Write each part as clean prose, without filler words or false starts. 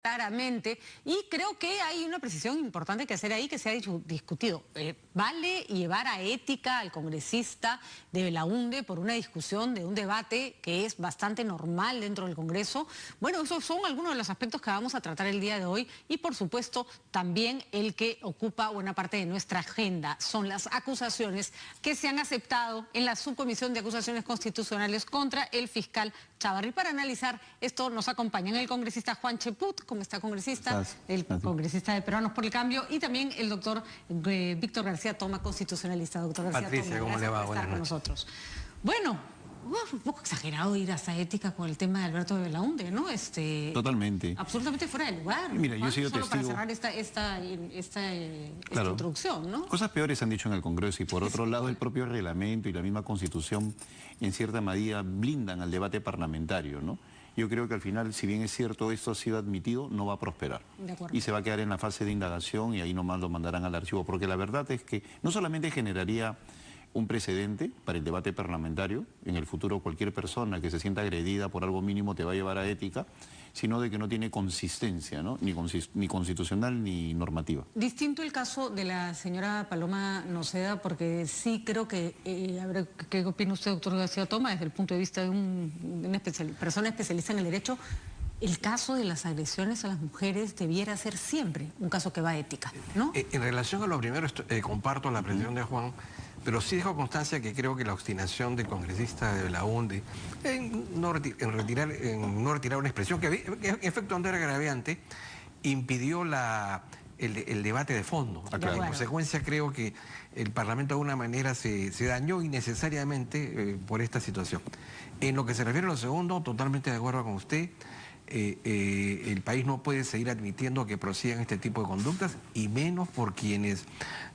claramente, y creo que hay una precisión importante que hacer ahí que se ha discutido. ¿Vale llevar a ética al congresista de Belaunde por una discusión de un debate que es bastante normal dentro del Congreso? Bueno, esos son algunos de los aspectos que vamos a tratar el día de hoy y por supuesto también el que ocupa buena parte de nuestra agenda. Son las acusaciones que se han aceptado en la Subcomisión de Acusaciones Constitucionales contra el fiscal Chávarri. Para analizar esto nos acompañan el congresista Juan Cheput. ¿Cómo está, congresista? El congresista de Peruanos por el Cambio y también el doctor Víctor García Toma, constitucionalista. Doctor García Patricia, Toma, ¿cómo le va? Por estar con nosotros. Bueno, un poco exagerado ir hasta ética con el tema de Alberto de Belaunde, ¿no? Totalmente. Absolutamente fuera de lugar. Mira, yo he sido solo testigo. Para cerrar esta introducción, ¿no? Cosas peores se han dicho en el Congreso y por otro lado el propio reglamento y la misma Constitución en cierta medida blindan al debate parlamentario, ¿no? Yo creo que al final, si bien es cierto esto ha sido admitido, no va a prosperar. De acuerdo. Y se va a quedar en la fase de indagación y ahí nomás lo mandarán al archivo, porque la verdad es que no solamente generaría un precedente para el debate parlamentario, en el futuro cualquier persona que se sienta agredida por algo mínimo te va a llevar a ética, sino de que no tiene consistencia, ¿no? Ni constitucional ni normativa. Distinto el caso de la señora Paloma Noceda, porque sí creo que, ¿qué opina usted, doctor García Toma, desde el punto de vista de una persona especialista en el derecho? El caso de las agresiones a las mujeres debiera ser siempre un caso que va a ética, ¿no? En relación a lo primero, comparto la apreciación de Juan, pero sí dejo constancia que creo que la obstinación del congresista de Belaunde en no retirar una expresión que en efecto no era agraviante, impidió el debate de fondo. Claro. En consecuencia creo que el Parlamento de alguna manera se dañó innecesariamente por esta situación. En lo que se refiere a lo segundo, totalmente de acuerdo con usted. El país no puede seguir admitiendo que prosigan este tipo de conductas y menos por quienes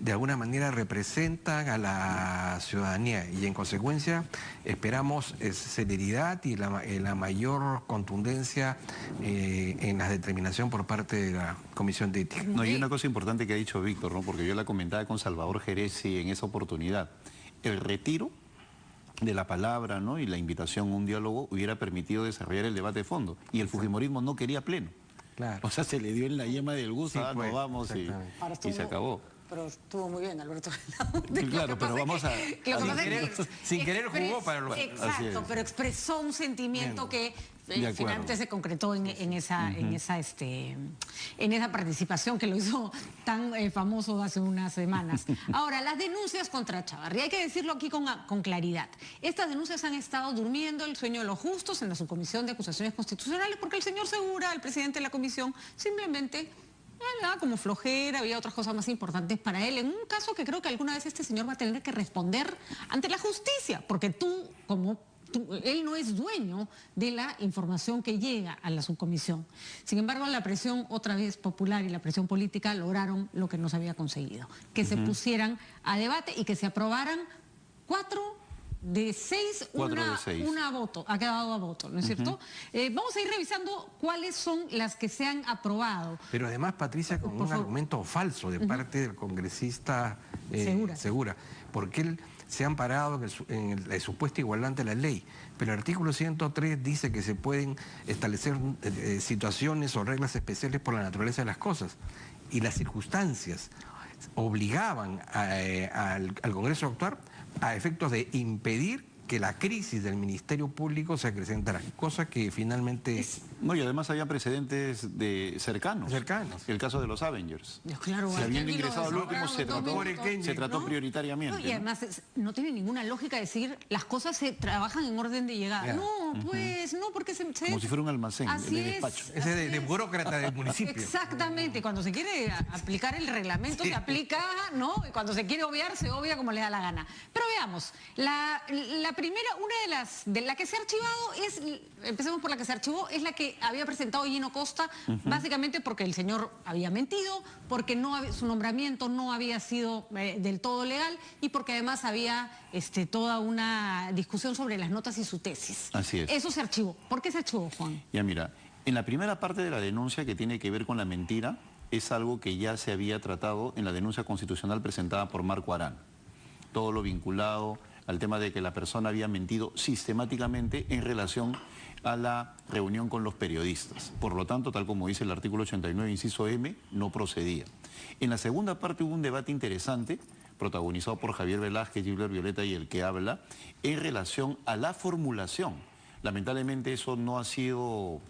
de alguna manera representan a la ciudadanía y en consecuencia esperamos celeridad y la mayor contundencia en la determinación por parte de la Comisión de Ética. No, hay una cosa importante que ha dicho Víctor, ¿no? Porque yo la comentaba con Salvador Jerezi en esa oportunidad. El retiro de la palabra, ¿no? Y la invitación a un diálogo hubiera permitido desarrollar el debate de fondo. Y el fujimorismo no quería pleno. Claro. O sea, se le dio en la yema del gusto, Sí, pues, nos vamos y se acabó. Pero estuvo muy bien, Alberto. Claro, pero vamos a... Sin querer jugó para los... Exacto, pero expresó un sentimiento que finalmente se concretó en esa participación que lo hizo tan famoso hace unas semanas. Ahora, las denuncias contra Chávarri, hay que decirlo aquí con claridad. Estas denuncias han estado durmiendo el sueño de los justos en la Subcomisión de Acusaciones Constitucionales porque el señor Segura, el presidente de la comisión, simplemente... como flojera, había otras cosas más importantes para él, en un caso que creo que alguna vez este señor va a tener que responder ante la justicia, porque él no es dueño de la información que llega a la subcomisión. Sin embargo, la presión otra vez popular y la presión política lograron lo que no se había conseguido, que se pusieran a debate y que se aprobaran 4 de 6, una voto, ha quedado a voto, ¿no es cierto? Vamos a ir revisando cuáles son las que se han aprobado. Pero además, Patricia, con un argumento falso de parte del congresista Segura, porque él se ha amparado en la supuesta igualdad ante la ley, pero el artículo 103 dice que se pueden establecer situaciones o reglas especiales por la naturaleza de las cosas, y las circunstancias obligaban al Congreso a actuar a efectos de impedir que la crisis del Ministerio Público se acrecentara, cosa que finalmente... No, y además había precedentes cercanos. El caso de los Avengers. Claro, se habiendo ingresado al último, se trató ¿no? prioritariamente. No, y además no tiene ninguna lógica decir las cosas se trabajan en orden de llegada. Yeah. No, pues, no, porque como si fuera un almacén de despacho. Ese de burócrata del municipio. Exactamente, cuando se quiere aplicar el reglamento se aplica, ¿no? Y cuando se quiere obviar, se obvia como le da la gana. Pero veamos, la primera, una de la que se ha archivado empecemos por la que se archivó, es la que había presentado Gino Costa, básicamente porque el señor había mentido, porque su nombramiento no había sido del todo legal y porque además había toda una discusión sobre las notas y su tesis. Así es. Eso se archivó. ¿Por qué se archivó, Juan? Ya mira, en la primera parte de la denuncia que tiene que ver con la mentira, es algo que ya se había tratado en la denuncia constitucional presentada por Marco Arán. Todo lo vinculado al tema de que la persona había mentido sistemáticamente en relación a la reunión con los periodistas. Por lo tanto, tal como dice el artículo 89, inciso M, no procedía. En la segunda parte hubo un debate interesante, protagonizado por Javier Velázquez, Gilbert Violeta y el que habla, en relación a la formulación. Lamentablemente eso no ha sido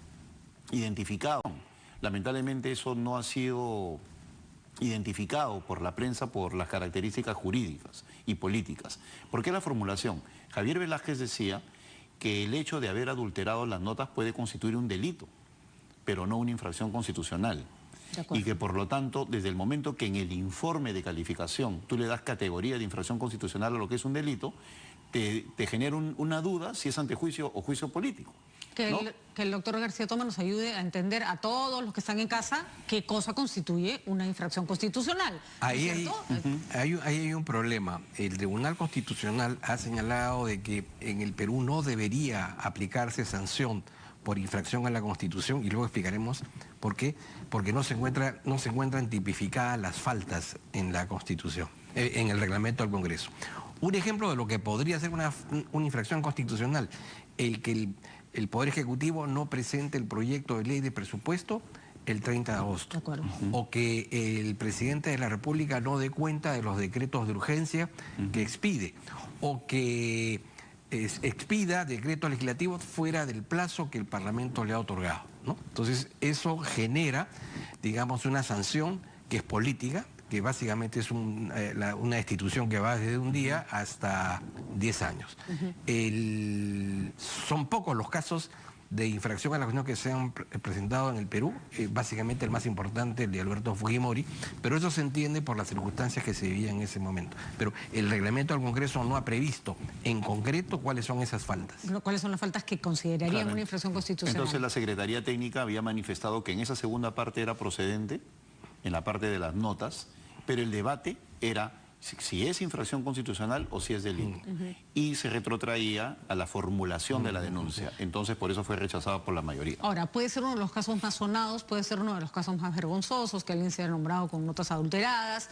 identificado. Lamentablemente eso no ha sido identificado por la prensa por las características jurídicas y políticas. ¿Por qué la formulación? Javier Velázquez decía que el hecho de haber adulterado las notas puede constituir un delito, pero no una infracción constitucional. Y que por lo tanto, desde el momento que en el informe de calificación tú le das categoría de infracción constitucional a lo que es un delito, te genera una duda si es antejuicio o juicio político. ¿No? Que el doctor García Toma nos ayude a entender a todos los que están en casa qué cosa constituye una infracción constitucional. Ahí hay un problema. El Tribunal Constitucional ha señalado de que en el Perú no debería aplicarse sanción por infracción a la Constitución, y luego explicaremos por qué. Porque no se encuentran tipificadas las faltas en la Constitución, en el reglamento del Congreso. Un ejemplo de lo que podría ser una infracción constitucional, el que el Poder Ejecutivo no presente el proyecto de ley de presupuesto el 30 de agosto. De acuerdo. O que el presidente de la República no dé cuenta de los decretos de urgencia que expide. O que expida decretos legislativos fuera del plazo que el Parlamento le ha otorgado, ¿no? Entonces, eso genera, digamos, una sanción que es política, que básicamente es una destitución que va desde un día hasta 10 años. Son pocos los casos de infracción a la Constitución que se han presentado en el Perú, básicamente el más importante, el de Alberto Fujimori, pero eso se entiende por las circunstancias que se vivían en ese momento. Pero el reglamento del Congreso no ha previsto en concreto cuáles son esas faltas. ¿Cuáles son las faltas que considerarían una infracción constitucional? Entonces la Secretaría Técnica había manifestado que en esa segunda parte era procedente, en la parte de las notas, pero el debate era si es infracción constitucional o si es delito. Y se retrotraía a la formulación de la denuncia. Entonces, por eso fue rechazada por la mayoría. Ahora, puede ser uno de los casos más sonados, puede ser uno de los casos más vergonzosos, que alguien sea nombrado con notas adulteradas,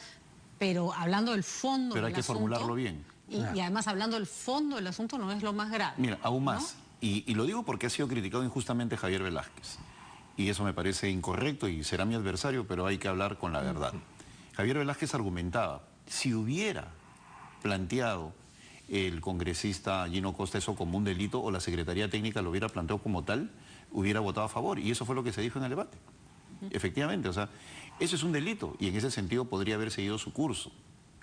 pero hablando del fondo Pero del hay que asunto, formularlo bien. Y además, hablando del fondo del asunto, no es lo más grave. Mira, aún más. ¿No? Y lo digo porque ha sido criticado injustamente Javier Velázquez. Y eso me parece incorrecto y será mi adversario, pero hay que hablar con la verdad. Javier Velázquez argumentaba, si hubiera planteado el congresista Gino Costa eso como un delito o la Secretaría Técnica lo hubiera planteado como tal, hubiera votado a favor. Y eso fue lo que se dijo en el debate. Efectivamente, o sea, eso es un delito y en ese sentido podría haber seguido su curso.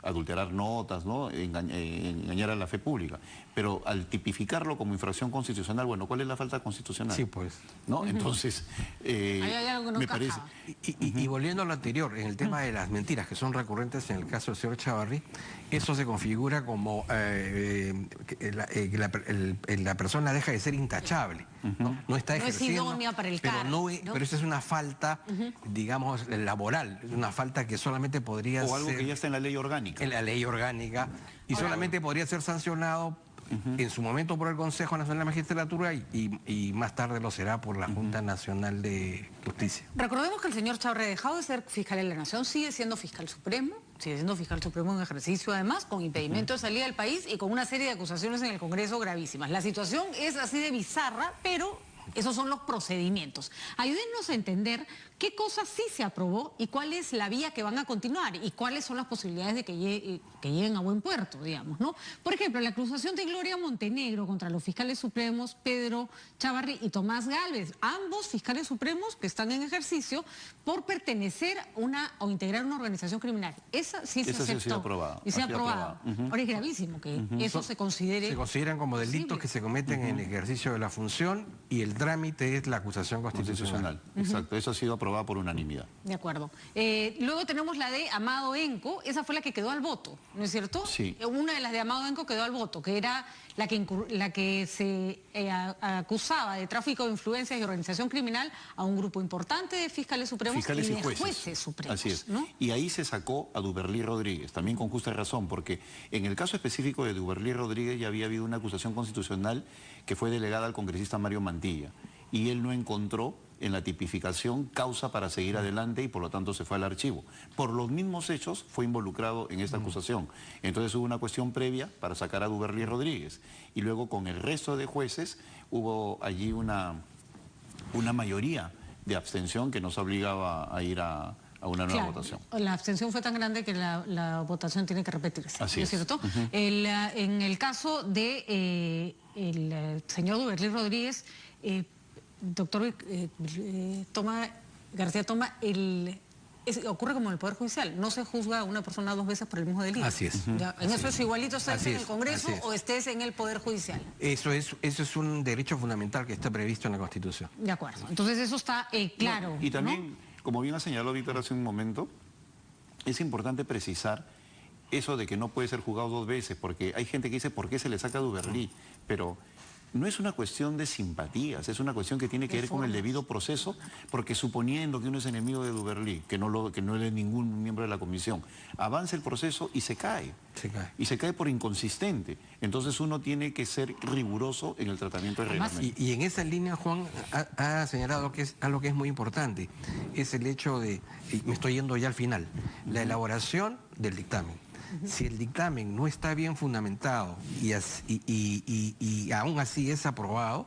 Adulterar notas, ¿no? Engañar a la fe pública. Pero al tipificarlo como infracción constitucional, bueno, ¿cuál es la falta constitucional? Sí, pues. ¿No? Entonces, Ahí hay algo que no me parece... Y volviendo a lo anterior, en el tema de las mentiras que son recurrentes en el caso del señor Chávarri, eso se configura como la persona deja de ser intachable, ¿no? No está ejerciendo. No es idónea para el pero cargo. Pero esa es una falta, digamos, laboral, es una falta que solamente podría ser... O algo que ya está en la ley orgánica. En la ley orgánica, y solamente podría ser sancionado en su momento por el Consejo Nacional de la Magistratura y más tarde lo será por la Junta Nacional de Justicia. Recordemos que el señor Chávarri ha dejado de ser fiscal de la Nación, sigue siendo fiscal supremo en ejercicio además, con impedimento de salida del país y con una serie de acusaciones en el Congreso gravísimas. La situación es así de bizarra, pero esos son los procedimientos. Ayúdennos a entender qué cosas sí se aprobó y cuál es la vía que van a continuar y cuáles son las posibilidades de que lleguen a buen puerto, digamos, ¿no? Por ejemplo, la acusación de Gloria Montenegro contra los fiscales supremos Pedro Chávarri y Tomás Gálvez, ambos fiscales supremos que están en ejercicio por pertenecer o integrar una organización criminal. Esa sí se aceptó. Ha sido aprobada. Y se ha aprobado. Ahora es gravísimo que eso se considere... Se consideran como delitos que se cometen en el ejercicio de la función y el trámite es la acusación constitucional. Exacto, eso ha sido aprobado por unanimidad. De acuerdo. Luego tenemos la de Amado Enco, esa fue la que quedó al voto, ¿no es cierto? Sí. Una de las de Amado Enco quedó al voto, que era la que se acusaba de tráfico de influencias y organización criminal a un grupo importante de fiscales supremos y de jueces supremos. Así es. ¿No? Y ahí se sacó a Duberlí Rodríguez, también con justa razón, porque en el caso específico de Duberlí Rodríguez ya había habido una acusación constitucional que fue delegada al congresista Mario Mantilla, y él no encontró en la tipificación causa para seguir adelante y por lo tanto se fue al archivo. Por los mismos hechos fue involucrado en esta acusación. Entonces hubo una cuestión previa para sacar a Duberly Rodríguez y luego con el resto de jueces hubo allí una mayoría de abstención que nos obligaba a ir a una nueva votación. La abstención fue tan grande que la votación tiene que repetirse. Así es cierto. En el caso de el señor Duberly Rodríguez, doctor García Toma, ocurre como en el Poder Judicial, no se juzga a una persona 2 veces por el mismo delito. Así es. En eso es igualito, estés en el Congreso o estés en el Poder Judicial. Eso es un derecho fundamental que está previsto en la Constitución. De acuerdo. Entonces eso está claro. Y también, como bien ha señalado Víctor hace un momento, es importante precisar eso de que no puede ser juzgado 2 veces, porque hay gente que dice, ¿por qué se le saca a Duberly? Pero no es una cuestión de simpatías, es una cuestión que tiene que ver con el debido proceso, porque suponiendo que uno es enemigo de Duberly, que no es ningún miembro de la comisión, avanza el proceso y se cae. Y se cae por inconsistente. Entonces uno tiene que ser riguroso en el tratamiento del reglamento. Y en esa línea, Juan ha señalado que es algo que es muy importante, es el hecho de, y me estoy yendo ya al final, la elaboración del dictamen. Si el dictamen no está bien fundamentado y aún así es aprobado,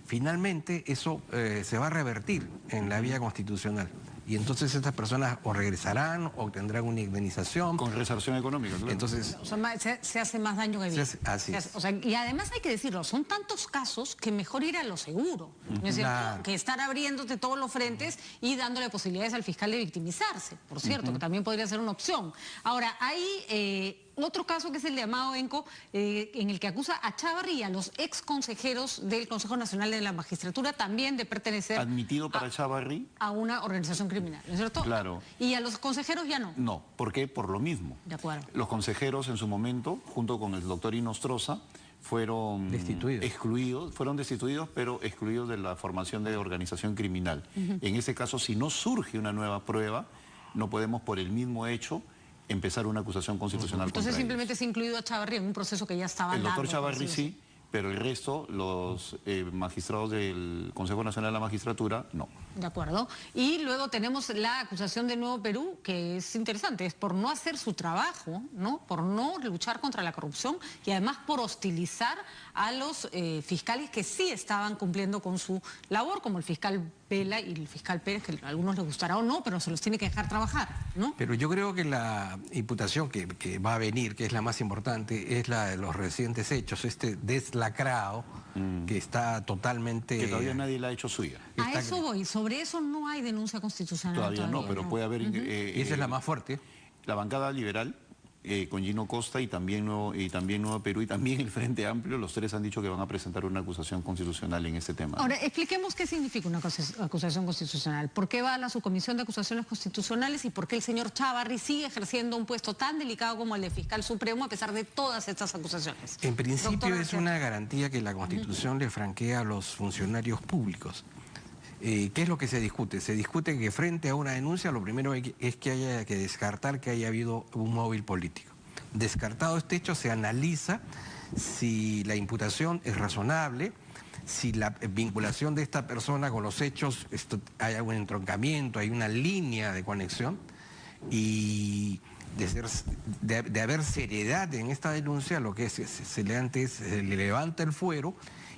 finalmente eso se va a revertir en la vía constitucional. Y entonces estas personas o regresarán o tendrán una indemnización. Con resarción económica, claro. Entonces, o sea, se hace más daño que bien. Así es. O sea, y además hay que decirlo, son tantos casos que mejor ir a lo seguro, ¿no es cierto? Que estar abriéndote todos los frentes y dándole posibilidades al fiscal de victimizarse, por cierto, que también podría ser una opción. Ahora, hay otro caso que es el de Amado Benco, en el que acusa a Chávarri y a los ex consejeros del Consejo Nacional de la Magistratura también de pertenecer admitido para Chávarri a una organización criminal, ¿no es cierto? Claro. Y a los consejeros ya no. No, ¿por qué? Por lo mismo. De acuerdo. Los consejeros en su momento, junto con el doctor Inostroza, fueron destituidos, pero excluidos de la formación de organización criminal. En ese caso, si no surge una nueva prueba, no podemos por el mismo hecho empezar una acusación constitucional Entonces contra simplemente ellos. se ha incluido a Chávarri en un proceso que ya estaba El doctor dando, Chávarri sí, pero el resto, los magistrados del Consejo Nacional de la Magistratura, no. De acuerdo. Y luego tenemos la acusación de Nuevo Perú, que es interesante, es por no hacer su trabajo, ¿no? Por no luchar contra la corrupción y además por hostilizar a los fiscales que sí estaban cumpliendo con su labor, como el fiscal Vela y el fiscal Pérez, que a algunos les gustará o no, pero se los tiene que dejar trabajar, ¿no? Pero yo creo que la imputación que va a venir, que es la más importante, es la de los recientes hechos, este deslacrado que está totalmente... Que todavía nadie la ha hecho suya. A eso voy, sobre eso no hay denuncia constitucional. Todavía no, pero puede haber... esa es la más fuerte. La bancada liberal, con Gino Costa y también Nuevo Perú y también el Frente Amplio, los tres han dicho que van a presentar una acusación constitucional en este tema. Ahora, expliquemos qué significa una acusación constitucional. ¿Por qué va a la subcomisión de acusaciones constitucionales y por qué el señor Chávarri sigue ejerciendo un puesto tan delicado como el de fiscal supremo a pesar de todas estas acusaciones? En principio Doctor, es una garantía que la Constitución le franquea a los funcionarios públicos. ¿Qué es lo que se discute? Se discute que frente a una denuncia lo primero es que haya que descartar que haya habido un móvil político. Descartado este hecho, se analiza si la imputación es razonable, si la vinculación de esta persona con los hechos, hay algún entroncamiento, hay una línea de conexión, y de haber seriedad en esta denuncia, lo que se le levanta el fuero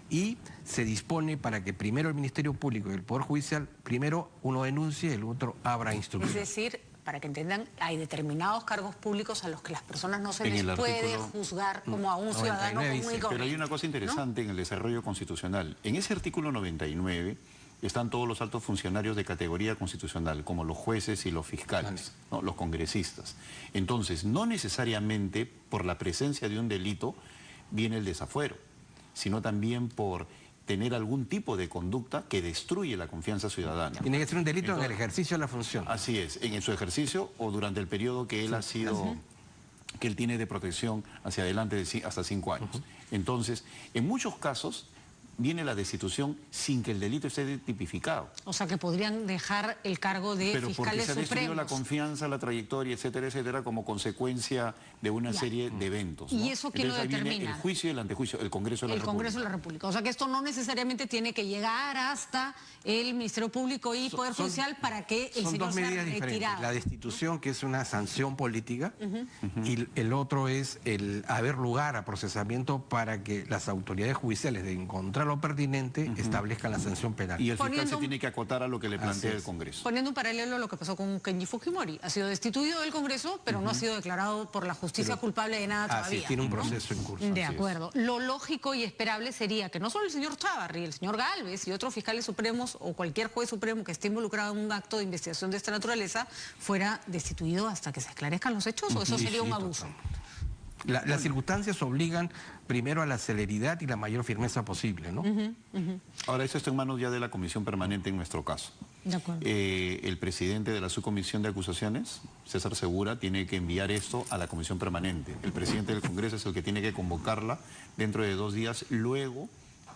y se dispone para que primero el Ministerio Público y el Poder Judicial, primero uno denuncie y el otro abra instrucción. Es decir, para que entendan, hay determinados cargos públicos a los que las personas no se les puede juzgar como a un ciudadano común y corriente. Pero hay una cosa interesante, ¿no?, en el desarrollo constitucional. En ese artículo 99 están todos los altos funcionarios de categoría constitucional, como los jueces y los fiscales, ¿no?, los congresistas. Entonces, no necesariamente por la presencia de un delito viene el desafuero, sino también por tener algún tipo de conducta que destruye la confianza ciudadana. Tiene que ser un delito en el ejercicio de la función. Así es, en su ejercicio o durante el periodo que él ha sido, que él tiene de protección hacia adelante hasta 5 años. Entonces, en muchos casos viene la destitución sin que el delito esté tipificado. O sea que podrían dejar el cargo de Pero porque fiscales se ha destruido la supremos. confianza, la trayectoria, etcétera, etcétera, como consecuencia de una serie de eventos, ¿no? ¿Y eso quién lo Entonces, ahí viene determina? el juicio y el antejuicio, el Congreso de la El República. Congreso de la República. O sea que esto no necesariamente tiene que llegar hasta el Ministerio Público y Poder Judicial para que el Son señor dos sea medidas diferentes. retirado. La destitución, que es una sanción política, y el otro es el haber lugar a procesamiento para que las autoridades judiciales, de encontrar lo pertinente, establezcan la sanción penal. Y el fiscal Poniendo se un- tiene que acotar a lo que le plantea Así el es. Congreso. Poniendo un paralelo a lo que pasó con Kenji Fujimori. Ha sido destituido del Congreso, pero no ha sido declarado por la justicia culpable de nada Así todavía. es, tiene un proceso en curso. De así es. acuerdo. Lo lógico y esperable sería que no solo el señor Chávarri, el señor Gálvez y otros fiscales supremos o cualquier juez supremo que esté involucrado en un acto de investigación de esta naturaleza fuera destituido hasta que se esclarezcan los hechos, o eso Sí, sería un sí, abuso. Las circunstancias obligan primero a la celeridad y la mayor firmeza posible, ¿no? Ahora, eso está en manos ya de la Comisión Permanente en nuestro caso. De acuerdo. El presidente de la subcomisión de acusaciones, César Segura, tiene que enviar esto a la Comisión Permanente. El presidente del Congreso es el que tiene que convocarla dentro de 2 días, luego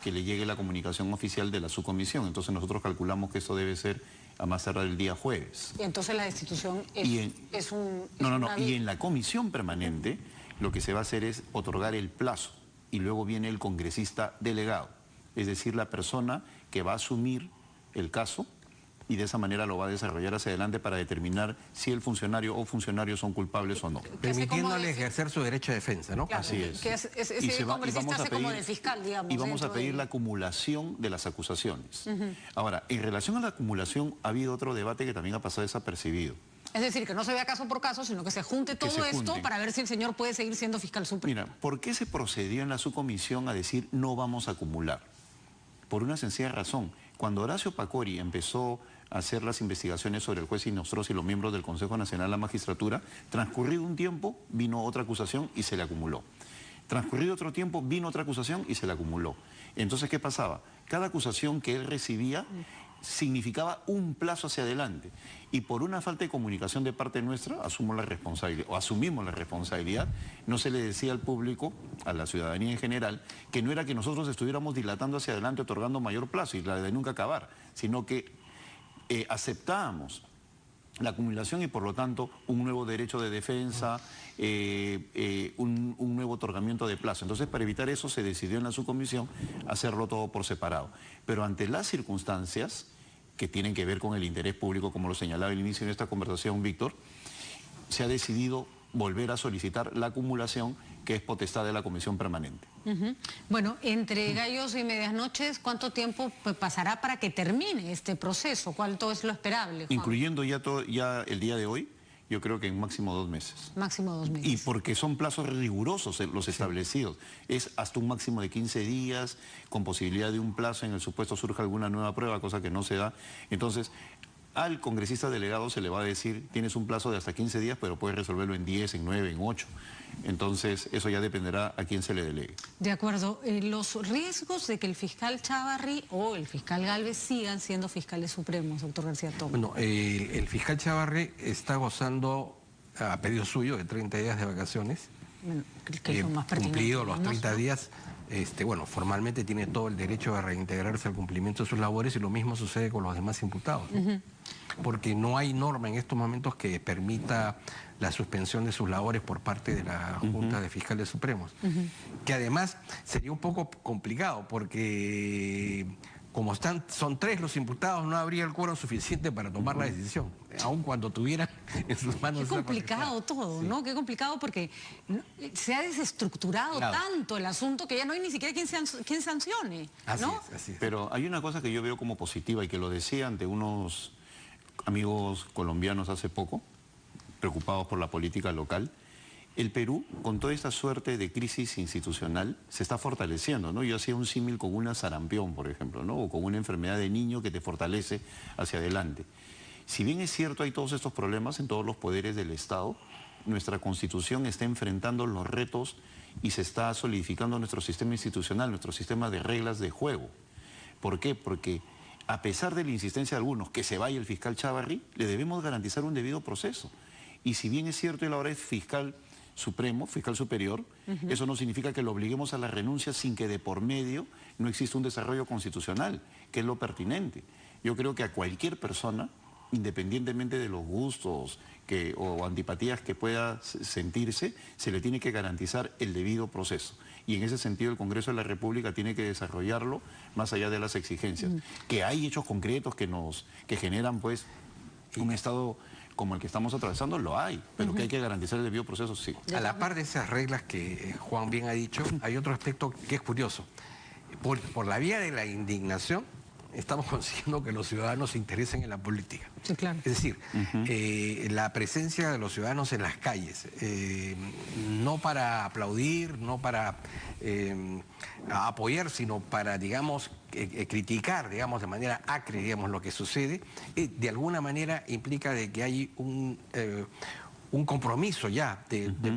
que le llegue la comunicación oficial de la subcomisión. Entonces nosotros calculamos que esto debe ser a más tardar el día jueves. Y entonces la destitución es, Y en- es un... es No, una- y en la comisión permanente lo que se va a hacer es otorgar el plazo y luego viene el congresista delegado, es decir, la persona que va a asumir el caso y de esa manera lo va a desarrollar hacia adelante para determinar si el funcionario o funcionarios son culpables o no. Permitiéndole de- ejercer su derecho de defensa, ¿no? Claro, Así es. que ese Y se va- y congresista vamos a hace como pedir- de fiscal, digamos. Y vamos a dentro pedir de- la acumulación de las acusaciones. Ahora, en relación a la acumulación ha habido otro debate que también ha pasado desapercibido. Es decir, que no se vea caso por caso, sino que se junte Que todo se esto junten. para ver si el señor puede seguir siendo fiscal supremo. Mira, ¿por qué se procedió en la subcomisión a decir no vamos a acumular? Por una sencilla razón. Cuando Horacio Pacori empezó a hacer las investigaciones sobre el juez Inostroza y los miembros del Consejo Nacional de la Magistratura, transcurrido un tiempo vino otra acusación y se le acumuló. Transcurrido otro tiempo vino otra acusación y se le acumuló. Entonces, ¿qué pasaba? Cada acusación que él recibía significaba un plazo hacia adelante. Y por una falta de comunicación de parte nuestra, asumimos la responsabilidad, no se le decía al público, a la ciudadanía en general, que no era que nosotros estuviéramos dilatando hacia adelante, otorgando mayor plazo y la de nunca acabar, sino que aceptábamos la acumulación y por lo tanto un nuevo derecho de defensa, un nuevo otorgamiento de plazo. Entonces, para evitar eso se decidió en la subcomisión hacerlo todo por separado. Pero ante las circunstancias que tienen que ver con el interés público, como lo señalaba al inicio de esta conversación Víctor, se ha decidido volver a solicitar la acumulación, que es potestad de la Comisión Permanente. Bueno, entre gallos y medias noches, ¿cuánto tiempo pasará para que termine este proceso? ¿Cuánto es lo esperable, Juan? Incluyendo ya el día de hoy, yo creo que en máximo 2 meses. Máximo 2 meses. Y porque son plazos rigurosos los establecidos. Es hasta un máximo de 15 días, con posibilidad de un plazo en el supuesto surja alguna nueva prueba, cosa que no se da. Entonces, al congresista delegado se le va a decir, tienes un plazo de hasta 15 días, pero puedes resolverlo en 10, en 9, en 8. Entonces, eso ya dependerá a quién se le delegue. De acuerdo. Los riesgos de que el fiscal Chávarri o el fiscal Gálvez sigan siendo fiscales supremos, doctor García Tomás. Bueno, el fiscal Chávarri está gozando, a pedido suyo, de 30 días de vacaciones. Bueno, que es lo más pertinente, Cumplido los ¿no? 30 días, bueno, formalmente tiene todo el derecho a reintegrarse al cumplimiento de sus labores y lo mismo sucede con los demás imputados, ¿no? Porque no hay norma en estos momentos que permita la suspensión de sus labores por parte de la Junta de Fiscales Supremos. Que además sería un poco complicado porque como son 3 los imputados, no habría el quórum suficiente para tomar la decisión, aun cuando tuvieran en sus manos... Qué esa complicado potestad. todo, Sí. ¿no? Qué complicado porque se ha desestructurado Claro. tanto el asunto que ya no hay ni siquiera quien sancione, Así ¿no? es, así es. Pero hay una cosa que yo veo como positiva y que lo decía ante unos amigos colombianos hace poco, preocupados por la política local. El Perú, con toda esta suerte de crisis institucional, se está fortaleciendo, ¿no? Yo hacía un símil con una sarampión, por ejemplo, ¿no? O con una enfermedad de niño que te fortalece hacia adelante. Si bien es cierto, hay todos estos problemas en todos los poderes del Estado, nuestra Constitución está enfrentando los retos y se está solidificando nuestro sistema institucional, nuestro sistema de reglas de juego. ¿Por qué? Porque a pesar de la insistencia de algunos que se vaya el fiscal Chávarri, le debemos garantizar un debido proceso. Y si bien es cierto, él ahora es fiscal Supremo, fiscal superior, eso no significa que lo obliguemos a la renuncia sin que de por medio no exista un desarrollo constitucional, que es lo pertinente. Yo creo que a cualquier persona, independientemente de los gustos o antipatías que pueda sentirse, se le tiene que garantizar el debido proceso. Y en ese sentido el Congreso de la República tiene que desarrollarlo más allá de las exigencias. Que hay hechos concretos que generan pues un estado como el que estamos atravesando, lo hay, pero que hay que garantizar el debido proceso, sí. A la par de esas reglas que Juan bien ha dicho, hay otro aspecto que es curioso. Por la vía de la indignación, estamos consiguiendo que los ciudadanos se interesen en la política. Sí, claro. Es decir, la presencia de los ciudadanos en las calles, no para aplaudir, no para apoyar, sino para, digamos, criticar, digamos, de manera acre, digamos, lo que sucede, de alguna manera implica de que hay un compromiso ya,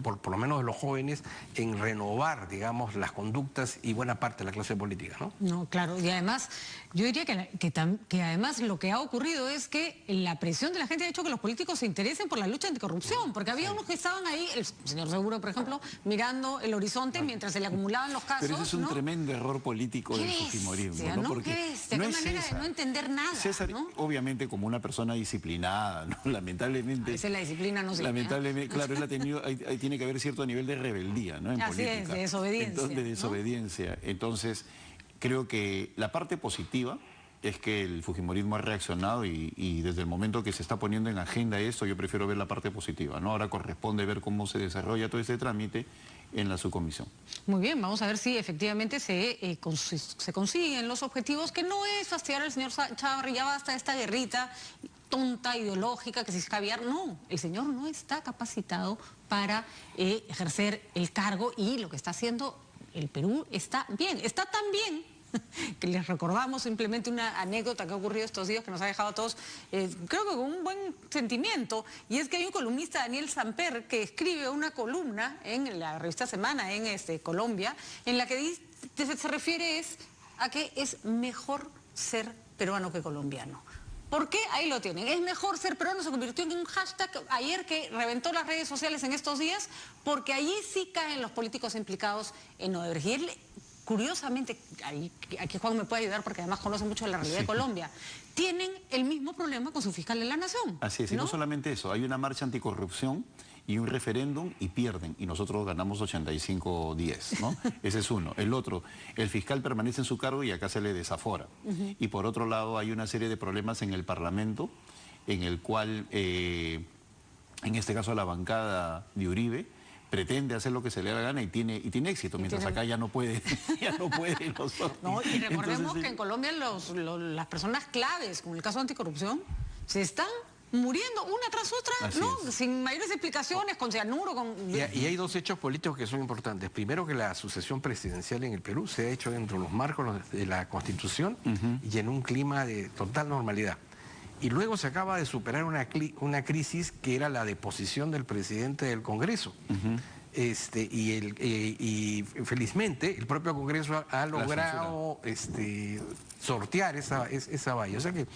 por lo menos de los jóvenes, en renovar, digamos, las conductas y buena parte de la clase política, ¿no? No, claro, y además, yo diría que además lo que ha ocurrido es que la presión de la gente ha hecho que los políticos se interesen por la lucha anticorrupción, porque había unos que estaban ahí, el señor Seguro, por ejemplo, mirando el horizonte mientras se le acumulaban los casos. Pero ese es un tremendo error político del fujimorismo, ¿no? Porque qué manera de no entender nada, César, ¿no? Obviamente como una persona disciplinada, ¿no? Lamentablemente... A veces la disciplina no se lamentablemente, claro, él ha tenido, ahí tiene que haber cierto nivel de rebeldía, ¿no? En Así política. es, de desobediencia. Entonces, de desobediencia. Entonces, creo que la parte positiva es que el fujimorismo ha reaccionado y desde el momento que se está poniendo en agenda esto, yo prefiero ver la parte positiva, ¿no? Ahora corresponde ver cómo se desarrolla todo este trámite en la subcomisión. Muy bien, vamos a ver si efectivamente se consiguen los objetivos, que no es fastidiar al señor Chávarri, ya basta esta guerrita tonta, ideológica, que si es caviar. No, el señor no está capacitado para ejercer el cargo y lo que está haciendo el Perú está bien, está tan bien que les recordamos simplemente una anécdota que ha ocurrido estos días que nos ha dejado a todos, creo que con un buen sentimiento, y es que hay un columnista, Daniel Samper, que escribe una columna en la revista Semana en Colombia, en la que se refiere a que es mejor ser peruano que colombiano. ¿Por qué? Ahí lo tienen. Es mejor ser peruano, se convirtió en un hashtag ayer que reventó las redes sociales en estos días, porque allí sí caen los políticos implicados en Odebrecht. Y él, curiosamente, aquí Juan me puede ayudar porque además conoce mucho de la realidad de Colombia, tienen el mismo problema con su fiscal de la Nación. Así es, y no solamente eso, hay una marcha anticorrupción y un referéndum y pierden, y nosotros ganamos 85-10, ¿no? Ese es uno. El otro, el fiscal permanece en su cargo y acá se le desafora. Y por otro lado hay una serie de problemas en el Parlamento, en el cual, en este caso la bancada de Uribe, pretende hacer lo que se le da la gana y tiene éxito, mientras acá ya no puede, No, y recordemos que en Colombia las personas claves, como el caso de anticorrupción, se están muriendo una tras otra, ¿no? Sin mayores explicaciones, con cianuro, Y hay dos hechos políticos que son importantes. Primero, que la sucesión presidencial en el Perú se ha hecho dentro de los marcos de la Constitución y en un clima de total normalidad. Y luego se acaba de superar una crisis que era la deposición del presidente del Congreso. Y felizmente el propio Congreso ha logrado sortear esa valla. O sea que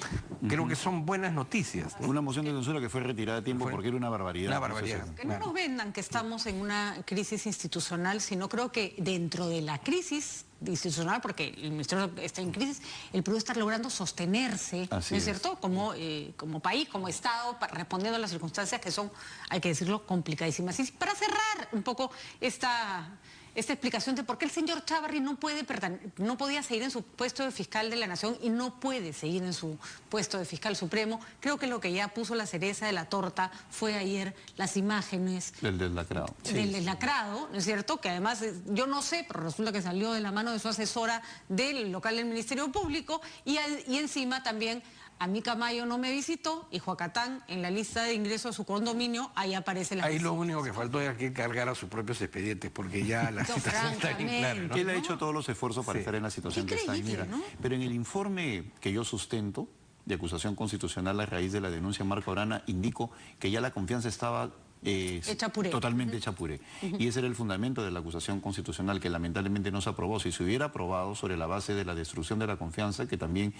creo que son buenas noticias, ¿no? Una moción de censura que fue retirada a tiempo porque era una barbaridad. Una barbaridad. Que no nos vendan que estamos en una crisis institucional, sino creo que dentro de la crisis institucional, porque el Ministerio está en crisis, el Perú está logrando sostenerse, ¿no es cierto? Como país, como Estado, respondiendo a las circunstancias que son, hay que decirlo, complicadísimas. Y para cerrar un poco esta explicación de por qué el señor Chávarri no podía seguir en su puesto de fiscal de la Nación y no puede seguir en su puesto de fiscal supremo, creo que lo que ya puso la cereza de la torta fue ayer las imágenes del deslacrado. Del deslacrado, ¿no es cierto? Que además, yo no sé, pero resulta que salió de la mano de su asesora del local del Ministerio Público y encima también a mí Camayo no me visitó y Juacatán en la lista de ingreso a su condominio, ahí aparece la... Ahí lo único que faltó era que cargara sus propios expedientes, porque ya la situación está bien clara, ¿no? Él ha hecho todos los esfuerzos para estar en la situación que está. Mira, ¿no? Pero en el informe que yo sustento de acusación constitucional a raíz de la denuncia Marco Arana, indico que ya la confianza estaba totalmente hecha puré. Y ese era el fundamento de la acusación constitucional que lamentablemente no se aprobó. Si se hubiera aprobado sobre la base de la destrucción de la confianza, que también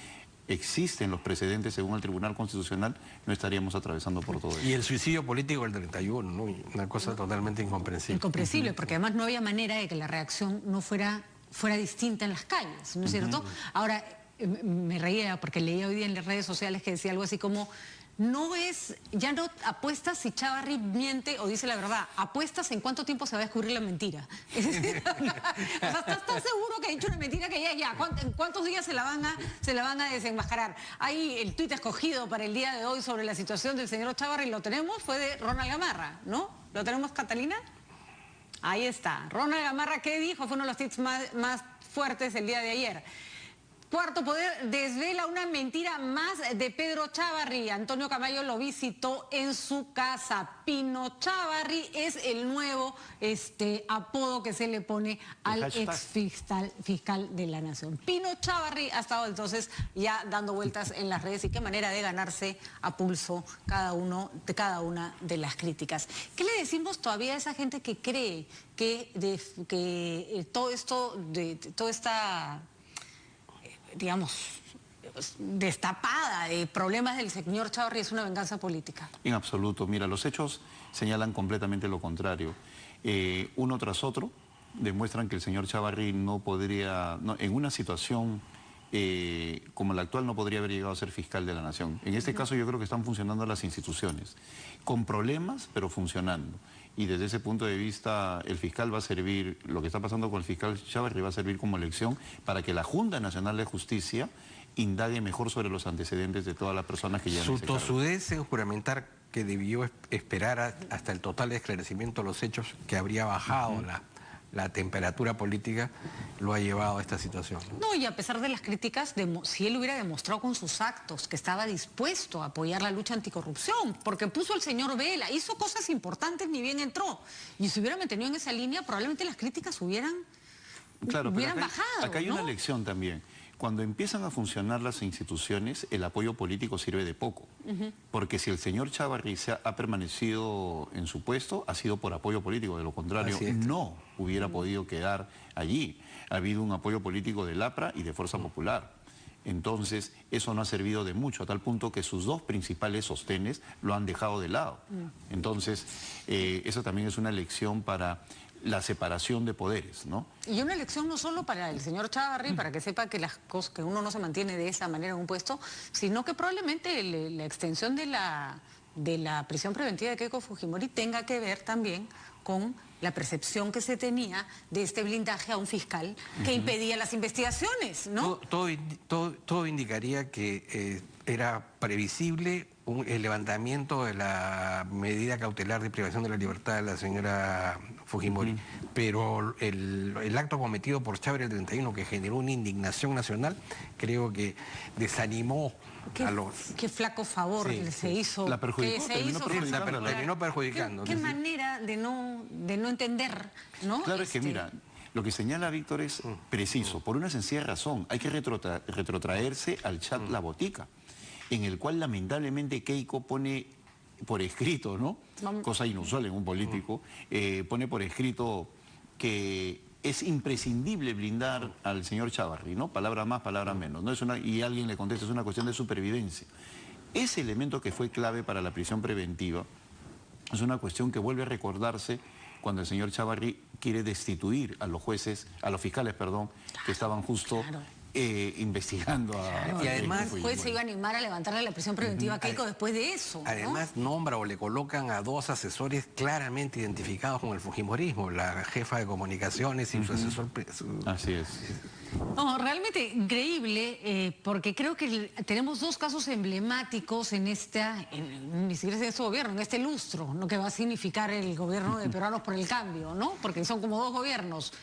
existen los precedentes según el Tribunal Constitucional, no estaríamos atravesando por todo eso. Y el suicidio político del 31, ¿no? Una cosa totalmente incomprensible. Incomprensible, porque además no había manera de que la reacción no fuera distinta en las calles, ¿no es cierto? Ahora, me reía porque leía hoy día en las redes sociales que decía algo así como: ya no apuestas si Chávarri miente o dice la verdad, apuestas en cuánto tiempo se va a descubrir la mentira. O sea, ¿estás tan seguro que ha dicho una mentira que en cuántos días se la van a desenmascarar? Ahí el tuit escogido para el día de hoy sobre la situación del señor Chávarri, lo tenemos, fue de Ronald Gamarra, ¿no? ¿Lo tenemos, Catalina? Ahí está. Ronald Gamarra, ¿qué dijo? Fue uno de los tweets más fuertes el día de ayer. Cuarto Poder desvela una mentira más de Pedro Chávarri. Antonio Camayo lo visitó en su casa. Pino Chávarri es el nuevo apodo que se le pone al ex fiscal de la Nación. Pino Chávarri ha estado entonces ya dando vueltas en las redes, y qué manera de ganarse a pulso cada una de las críticas. ¿Qué le decimos todavía a esa gente que cree que toda esta, digamos, destapada de problemas del señor Chávarri es una venganza política? En absoluto. Mira, los hechos señalan completamente lo contrario. Uno tras otro demuestran que el señor Chávarri en una situación como la actual, no podría haber llegado a ser fiscal de la Nación. En este caso yo creo que están funcionando las instituciones, con problemas, pero funcionando. Y desde ese punto de vista, el fiscal va a servir, lo que está pasando con el fiscal Chávarri va a servir como lección para que la Junta Nacional de Justicia indague mejor sobre los antecedentes de todas las personas que ya Su tosudez en juramentar que debió esperar hasta el total esclarecimiento de los hechos, que habría bajado la temperatura política, lo ha llevado a esta situación. No, y a pesar de las críticas, si él hubiera demostrado con sus actos que estaba dispuesto a apoyar la lucha anticorrupción, porque puso al señor Vela, hizo cosas importantes, ni bien entró, y si hubiera mantenido en esa línea, probablemente las críticas hubieran bajado. Acá hay una lección también. Cuando empiezan a funcionar las instituciones, el apoyo político sirve de poco. Porque si el señor Chávarri ha permanecido en su puesto, ha sido por apoyo político. De lo contrario, no hubiera podido quedar allí. Ha habido un apoyo político del APRA y de Fuerza Popular. Entonces, eso no ha servido de mucho, a tal punto que sus dos principales sostenes lo han dejado de lado. Entonces, eso también es una lección para la separación de poderes, ¿no? Y una elección no solo para el señor Chávarri, para que sepa que las cosas, que uno no se mantiene de esa manera en un puesto, sino que probablemente la extensión de la prisión preventiva de Keiko Fujimori tenga que ver también con la percepción que se tenía de este blindaje a un fiscal que impedía las investigaciones, ¿no? Todo indicaría que era previsible el levantamiento de la medida cautelar de privación de la libertad de la señora Fujimori, pero el acto cometido por Chávarri el 31, que generó una indignación nacional, creo que desanimó a los... Qué flaco favor se hizo. La perjudicó, terminó perjudicando. Qué manera de no entender, ¿no? Claro, es que mira, lo que señala Víctor es preciso, por una sencilla razón. Hay que retrotraerse al chat La Botica, en el cual lamentablemente Keiko pone por escrito, ¿no? Cosa inusual en un político, pone por escrito que es imprescindible blindar al señor Chávarri, ¿no? Palabra más, palabra menos, ¿no? Y alguien le contesta, es una cuestión de supervivencia. Ese elemento que fue clave para la prisión preventiva es una cuestión que vuelve a recordarse cuando el señor Chávarri quiere destituir a los jueces, a los fiscales, perdón, que estaban justo... investigando y además el juez se iba a animar a levantarle la prisión preventiva a Keiko después de eso, ¿no? Además nombra o le colocan a dos asesores claramente identificados con el fujimorismo, la jefa de comunicaciones y su asesor. Así es. No, realmente increíble, porque creo que tenemos dos casos emblemáticos en ni siquiera en este gobierno, en este lustro, ¿no? Que va a significar el gobierno de Peruanos por el Cambio, ¿no? Porque son como dos gobiernos.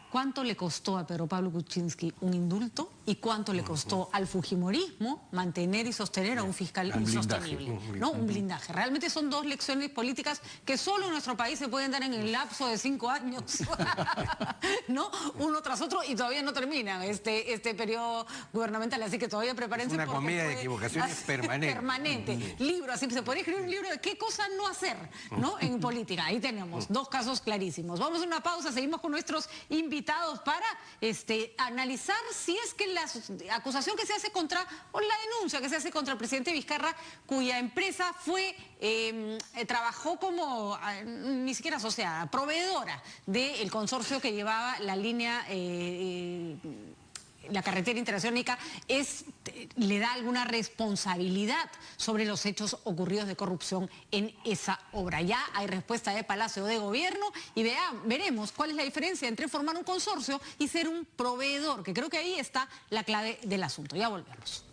¿Cuánto le costó a Pedro Pablo Kuczynski un indulto y cuánto le costó al fujimorismo mantener y sostener a un fiscal insostenible? ¿No? Un blindaje. Realmente son dos lecciones políticas que solo en nuestro país se pueden dar en el lapso de 5 años, ¿no? Uno tras otro, y todavía no terminan este periodo gubernamental, así que todavía prepárense. Es una comedia de equivocaciones permanente. Permanente. Libro, así se podría escribir un libro de qué cosas no hacer, ¿no? En política. Ahí tenemos dos casos clarísimos. Vamos a una pausa, seguimos con nuestros invitados invitados para analizar si es que la acusación que se hace contra, o la denuncia que se hace contra el presidente Vizcarra, cuya empresa trabajó como, ni siquiera asociada, proveedora del consorcio que llevaba la línea, la carretera interoceánica, le da alguna responsabilidad sobre los hechos ocurridos de corrupción en esa obra. Ya hay respuesta de Palacio de Gobierno y veremos cuál es la diferencia entre formar un consorcio y ser un proveedor, que creo que ahí está la clave del asunto. Ya volvemos.